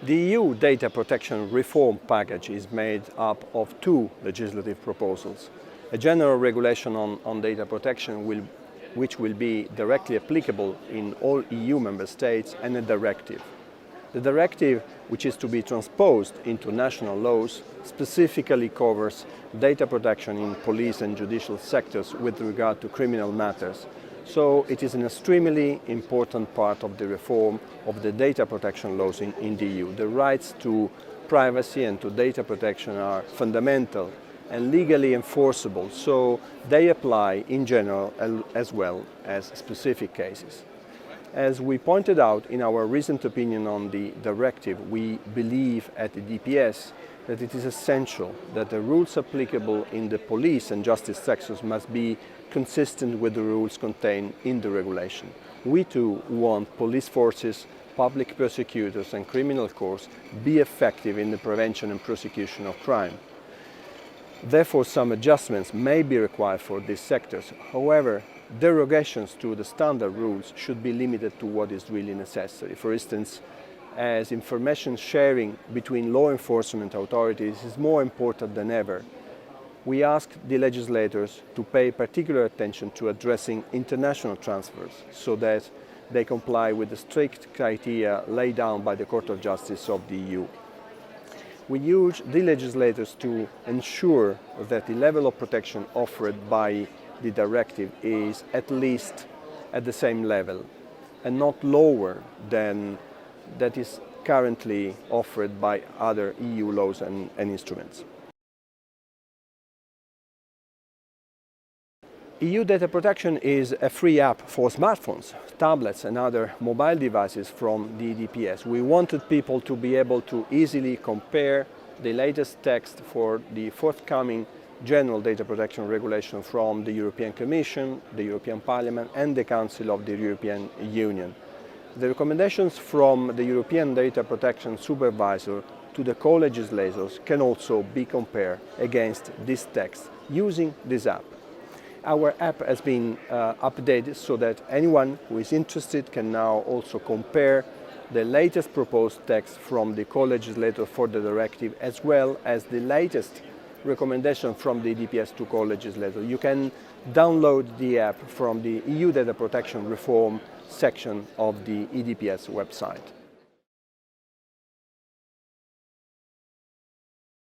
The EU data protection reform package is made up of two legislative proposals. A general regulation on data protection which will be directly applicable in all EU member states, and a directive. The directive, which is to be transposed into national laws, specifically covers data protection in police and judicial sectors with regard to criminal matters. So it is an extremely important part of the reform of the data protection laws in the EU. The rights to privacy and to data protection are fundamental and legally enforceable, so they apply in general as well as specific cases. As we pointed out in our recent opinion on the directive, we believe at EDPS that it is essential that the rules applicable in the police and justice sectors must be consistent with the rules contained in the regulation. We too want police forces, public prosecutors and criminal courts be effective in the prevention and prosecution of crime. Therefore, some adjustments may be required for these sectors. However, derogations to the standard rules should be limited to what is really necessary. For instance, as information sharing between law enforcement authorities is more important than ever, we ask the legislators to pay particular attention to addressing international transfers so that they comply with the strict criteria laid down by the Court of Justice of the EU. We urge the legislators to ensure that the level of protection offered by the directive is at least at the same level and not lower than that is currently offered by other EU laws and instruments. EU data protection is a free app for smartphones, tablets and other mobile devices from the EDPS. We wanted people to be able to easily compare the latest text for the forthcoming General Data Protection Regulation from the European Commission, the European Parliament and the Council of the European Union. The recommendations from the European Data Protection Supervisor to the co-legislators can also be compared against this text using this app. Our app has been updated so that anyone who is interested can now also compare the latest proposed text from the co-legislator for the directive as well as the latest recommendation from the EDPS to co-legislator. You can download the app from the EU Data Protection Reform section of the EDPS website.